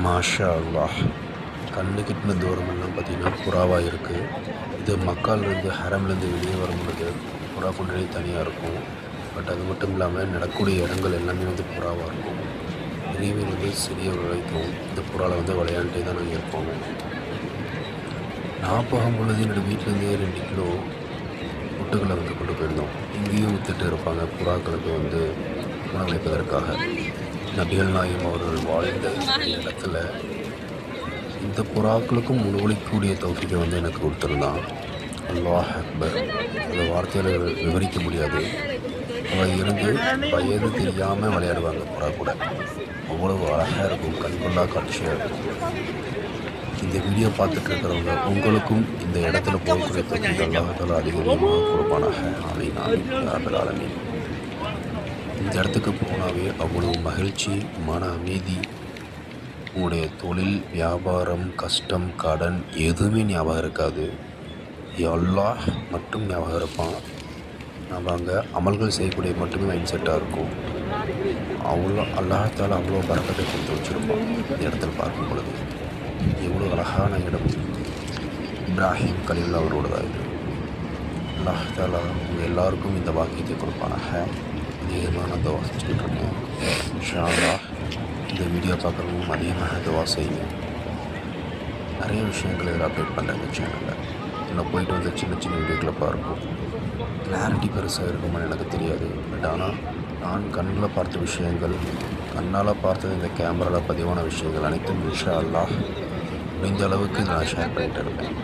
மாஷா அல்லாஹ். கண்ணு கெட்டின தூரமெல்லாம் பார்த்திங்கன்னா புறாவாக இருக்குது. இது மக்கால்லேருந்து ஹரம்லேருந்து வெளியே வரும் பொழுது புறா கொண்டே தனியாக இருக்கும். பட் அது மட்டும் இல்லாமல் நடக்கூடிய இடங்கள் எல்லாமே புறாவாக இருக்கும். பெரியவர்கள் சிறியவர்கள் வரைக்கும் இந்த புறாவில் விளையாண்டே தான் நாங்கள் இருப்போம். நான் போகும்பொழுது என்னோடய வீட்டிலேருந்தே 2 கிலோ முட்டுகளை கொண்டு போயிருந்தோம். இங்கேயும் வித்துட்டு இருப்பாங்க புறாக்களுக்கு உணவளிப்பதற்காக. நபிகள் நாயகம் அவர்கள் வாழ்ந்த இடத்துல இந்த புறாக்களுக்கும் உணவளிக்கக்கூடிய தௌஃபீகை எனக்கு கொடுத்துருந்தான். அல்லாஹ் அக்பர். அந்த வார்த்தையில் விவரிக்க முடியாது. அவங்க இருந்து வயது தெரியாமல் விளையாடுவாங்க புறா கூட. அவ்வளவு அழகாக இருக்கும், கண்கொள்ளா காட்சியாக இருக்கும். இந்த வீடியோ பார்த்துட்டு இருக்கிறவங்க உங்களுக்கும் இந்த இடத்துல போகக்கூடிய தௌஃபீக் அல்லாஹ் அதிகமாக கொடுப்பானாக. ஆமீன் ஆமீன் யா ரப்பல் ஆலமீன். இந்த இடத்துக்கு போனாவே அவ்வளவு மகிழ்ச்சி, மன அமைதி. உங்களுடைய தொழில், வியாபாரம், கஷ்டம், கடன் எதுவுமே ஞாபகம் இருக்காது. அல்லாஹ் மட்டும் ஞாபகம் இருப்பான். நம்ம அங்கே அமல்கள் செய்யக்கூடிய மட்டுமே மைண்ட் செட்டாக இருக்கும். அவ்வளோ அல்லாஹால அவ்வளோ பரக்கத்தை கொடுத்து வச்சுருப்போம். இந்த இடத்துல பார்க்கும் பொழுது எவ்வளோ அழகான இடம். இப்ராஹிம் கலீல் அவரோடதாக இது. அல்லாஹால உங்கள் எல்லாருக்கும் இந்த வாக்கியத்தை கொடுப்பானாக. அதிகமான துவா செஞ்சுக்கிட்டு இருக்கேன். இன்ஷா அல்லாஹ் இந்த வீடியோ பார்க்குறவங்க அதிகமாக துவா செய்யுங்க. நிறைய விஷயங்களை இதில் அப்டேட் பண்ணுறேன் இந்த சேனலில். இதில் போயிட்டு சின்ன சின்ன வீடியோக்களை பார்க்கும். கிளாரிட்டி பெருசாக இருக்குமான்னு எனக்கு தெரியாது. பட் ஆனால் நான் கண்ணில் பார்த்த விஷயங்கள், கண்ணால் பார்த்தது, இந்த கேமராவில் பதிவான விஷயங்கள் அனைத்தும் இன்ஷா அல்லாஹ் முடிஞ்ச அளவுக்கு நான் ஷேர் பண்ணிட்டு இருப்பேன்.